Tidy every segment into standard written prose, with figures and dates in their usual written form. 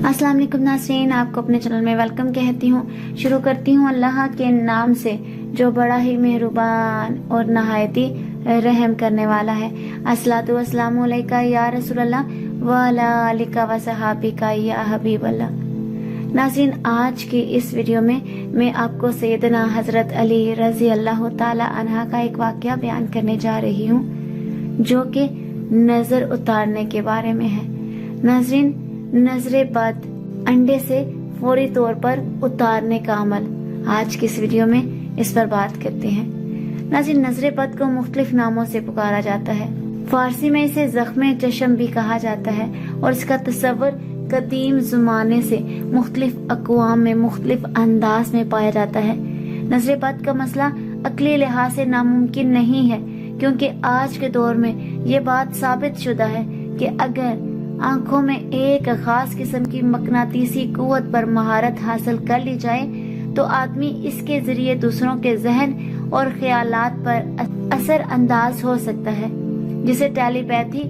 अस्सलाम वालेकुम नाज़रीन, आपको अपने चैनल में वेलकम कहती हूँ। शुरू करती हूँ अल्लाह के नाम से जो बड़ा ही मेहरबान और नहायती रहम करने वाला है। अस्सलातु वस्सलामु अलैका या रसूलल्लाह व अला आलिका व सहाबिका या हबीबल्लाह। नाज़रीन, आज की इस वीडियो में मैं आपको सैयदना हज़रत अली रज़ी अल्लाह ताला अन्हा का एक वाक़या बयान करने जा रही हूँ जो कि नज़र उतारने के बारे में है। नाज़रीन, नजरे बद, अंडे से फौरी तौर पर उतारने का अमल, आज की इस वीडियो में इस पर बात करते हैं। नाज़रीन, नजरे बद को मुख्तलिफ नामों से पुकारा जाता है। फारसी में इसे ज़ख्मे चशम भी कहा जाता है और इसका तस्वर कदीम ज़माने से मुख्तलिफ अक़वाम में मुख्तलिफ अंदाज में पाया जाता है। नजरे बद का मसला अक़ली लिहाज से नामुमकिन नहीं है, क्योंकि आज के दौर में ये बात साबित शुदा है कि अगर आंखों में एक खास किस्म की मकनातीसी कुव्वत पर महारत हासिल कर ली जाए तो आदमी इसके जरिए दूसरों के जहन और ख्यालात पर असर अंदाज हो सकता है, जिसे टेलीपैथी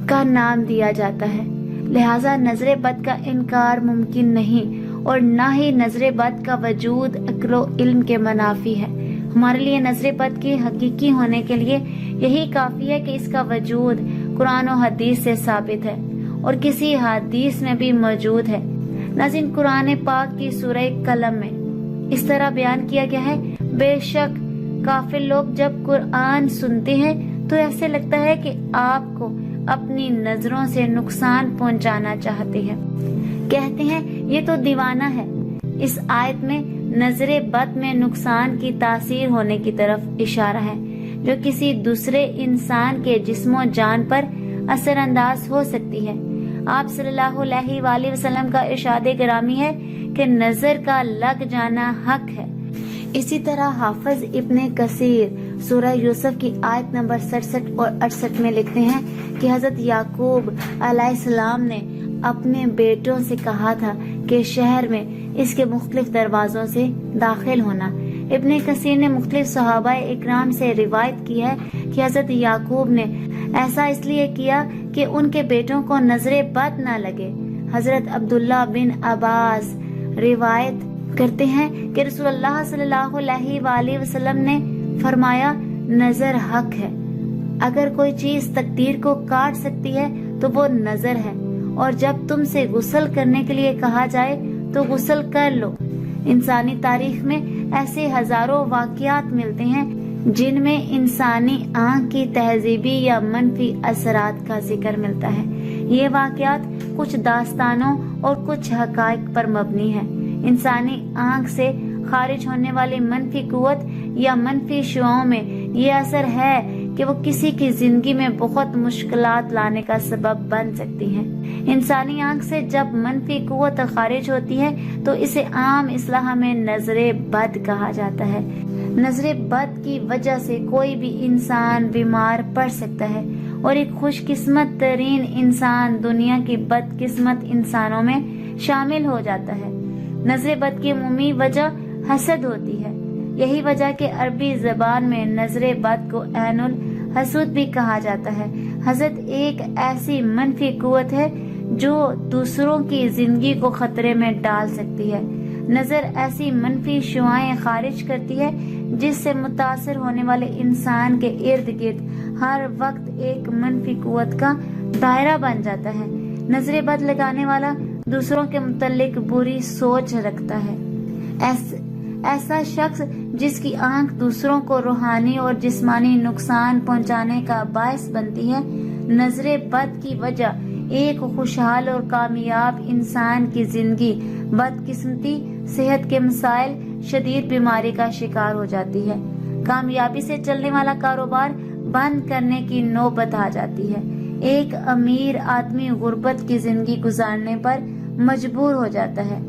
का नाम दिया जाता है। लिहाजा नजरे बद का इनकार मुमकिन नहीं और न ही नजरे बद का वजूद अक्लो इल्म के मनाफी है। हमारे लिए नजरे बद के हकीकी होने के लिए यही काफी है कि इसका वजूद कुरान और हदीस से साबित है और किसी हदीस में भी मौजूद है। नाज़रीन, कुरान पाक की सूरह कलम में इस तरह बयान किया गया है, बेशक काफिर लोग जब कुरान सुनते हैं तो ऐसे लगता है कि आपको अपनी नजरों से नुकसान पहुंचाना चाहते हैं। कहते हैं ये तो दीवाना है। इस आयत में नजरे बद में नुकसान की तासीर होने की तरफ इशारा है, जो किसी दूसरे इंसान के जिस्मो जान पर असरअंदाज हो सकती है। आप सल्लल्लाहु अलैहि वसल्लम का इरशाद गिरामी है कि नजर का लग जाना हक है। इसी तरह हाफिज इब्ने कसीर सूरह यूसुफ की आयत नंबर 67 और 68 में लिखते हैं कि हजरत याकूब अलैहिस्सलाम ने अपने बेटों से कहा था कि शहर में इसके मुख्तलिफ दरवाजों से दाखिल होना। इब्ने कसीर ने मुख्तलिफ सहाबा इकराम से रिवायत की है कि हजरत याकूब ने ऐसा इसलिए किया कि उनके बेटों को नजरे बद न लगे। हजरत अब्दुल्ला बिन अब्बास रिवायत करते हैं कि रसूलुल्लाह सल्लल्लाहु अलैहि वसल्लम ने फरमाया, नजर हक है। अगर कोई चीज तकदीर को काट सकती है तो वो नजर है, और जब तुमसे गुस्ल करने के लिए कहा जाए तो गुस्ल कर लो। इंसानी तारीख में ऐसे हजारों वाक़यात मिलते हैं जिनमें इंसानी आँख की तहजीबी या मनफी असरात का जिक्र मिलता है। ये वाक़यात कुछ दास्तानों और कुछ हक़ाइक़ पर मबनी है। इंसानी आँख से खारिज होने वाली मनफी कुव्वत या मनफी शुआओं में ये असर है कि वो किसी की जिंदगी में बहुत मुश्किलात लाने का सबब बन सकती हैं। इंसानी आँख से जब मनफी कुव्वत खारिज होती है तो इसे आम इस्लाह में नजरे बद कहा जाता है। नजरे बद की वजह से कोई भी इंसान बीमार पड़ सकता है और एक खुशकिस्मत तरीन इंसान दुनिया की बदकिस्मत इंसानों में शामिल हो जाता है। नजरे बद की उमूमी वजह हसद होती है। यही वजह के अरबी जबान में नजरे बद को ऐनुल हसूद भी कहा जाता है। हसद एक ऐसी मनफी कुव्वत है जो दूसरों की जिंदगी को खतरे में डाल सकती है। नजर ऐसी मनफी शुआएं खारिज करती है जिससे मुतासर होने वाले इंसान के इर्द गिर्द हर वक्त एक मनफी कुव्वत का दायरा बन जाता है। नजरे बद लगाने वाला दूसरों के मुतल्लिक बुरी सोच रखता है। ऐसा शख्स जिसकी आंख दूसरों को रूहानी और जिस्मानी नुकसान पहुंचाने का बायस बनती है, नजरे बद की वजह एक खुशहाल और कामयाब इंसान की जिंदगी बदकिस्मती, सेहत के मसाइल, शदीद बीमारी का शिकार हो जाती है। कामयाबी से चलने वाला कारोबार बंद करने की नौबत आ जाती है। एक अमीर आदमी गुर्बत की जिंदगी गुजारने पर मजबूर हो जाता है।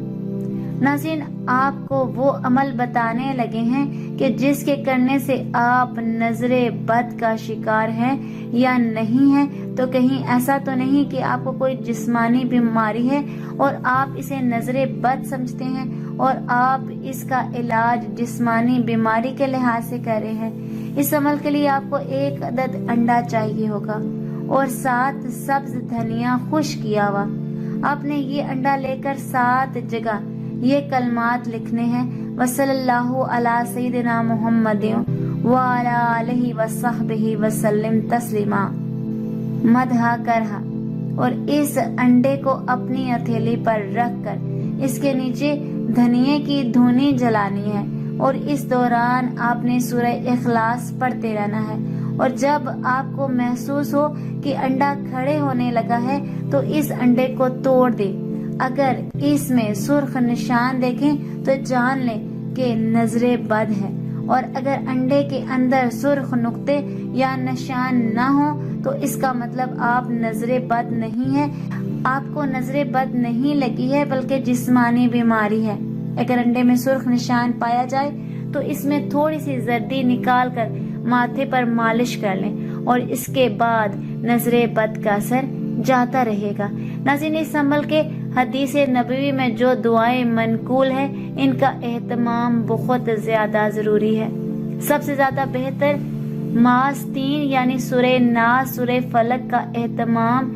नाज़रीन, आपको वो अमल बताने लगे हैं कि जिसके करने से आप नजरे बद का शिकार हैं या नहीं हैं। तो कहीं ऐसा तो नहीं कि आपको कोई जिस्मानी बीमारी है और आप इसे नजरे बद समझते हैं और आप इसका इलाज जिस्मानी बीमारी के लिहाज से कर रहे हैं। इस अमल के लिए आपको 1 अदद अंडा चाहिए होगा और 7 सब्ज धनिया खुश किया हुआ। آپ نے یہ انڈا لے کر 7 جگہ یہ کلمات لکھنے ہیں، وصلی اللہ علی سیدنا محمد وعلی آلہ وصحبہ وسلم تسلیما مدحا کرہا، اور اس انڈے کو اپنی ہتھیلی پر رکھ کر اس کے نیچے دھنیے کی دھونی جلانی ہے، اور اس دوران آپ نے سورہ اخلاص پڑھتے رہنا ہے، اور جب آپ کو محسوس ہو کہ انڈا کھڑے ہونے لگا ہے تو اس انڈے کو توڑ دے۔ اگر اس میں سرخ نشان دیکھیں تو جان لیں کہ نظر بد ہے، اور اگر انڈے کے اندر سرخ نقطے یا نشان نہ ہو تو اس کا مطلب آپ نظر بد نہیں ہے، آپ کو نظر بد نہیں لگی ہے بلکہ جسمانی بیماری ہے۔ اگر انڈے میں سرخ نشان پایا جائے تو اس میں تھوڑی سی زردی نکال کر ماتھے پر مالش کر لیں، اور اس کے بعد نظر بد کا اثر جاتا رہے گا۔ ناظرین، اس عمل کے حدیث نبوی میں جو دعائیں منقول ہیں ان کا اہتمام بہت زیادہ ضروری ہے۔ سب سے زیادہ بہتر ماس 3 یعنی سورہ ناس، سورہ فلق کا اہتمام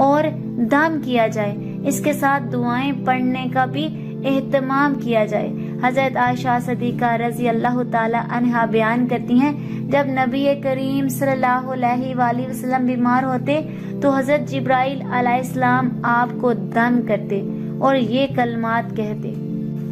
اور دم کیا جائے، اس کے ساتھ دعائیں پڑھنے کا بھی اہتمام کیا جائے۔ حضرت عائشہ صدیقہ رضی اللہ تعالی عنہا بیان کرتی ہیں، جب نبی کریم صلی اللہ علیہ وآلہ وسلم بیمار ہوتے تو حضرت جبرائیل علیہ السلام آپ کو دم کرتے اور یہ کلمات کہتے،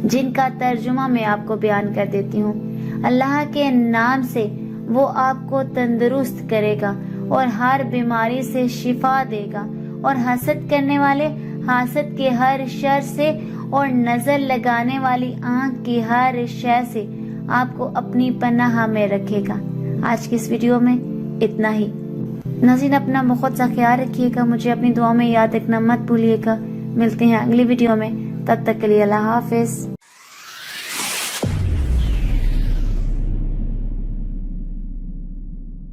جن کا ترجمہ میں آپ کو بیان کر دیتی ہوں۔ اللہ کے نام سے وہ آپ کو تندرست کرے گا اور ہر بیماری سے شفا دے گا، اور حسد کرنے والے حاسد کے ہر شر سے اور نظر لگانے والی آنکھ کی ہر شے سے آپ کو اپنی پناہ میں رکھے گا۔ آج کی اس ویڈیو میں اتنا ہی۔ ناظرین، اپنا بہت سا خیال رکھیے گا، مجھے اپنی دعاؤں میں یاد رکھنا مت بھولیے گا۔ ملتے ہیں اگلی ویڈیو میں، تب تک کے لیے اللہ حافظ۔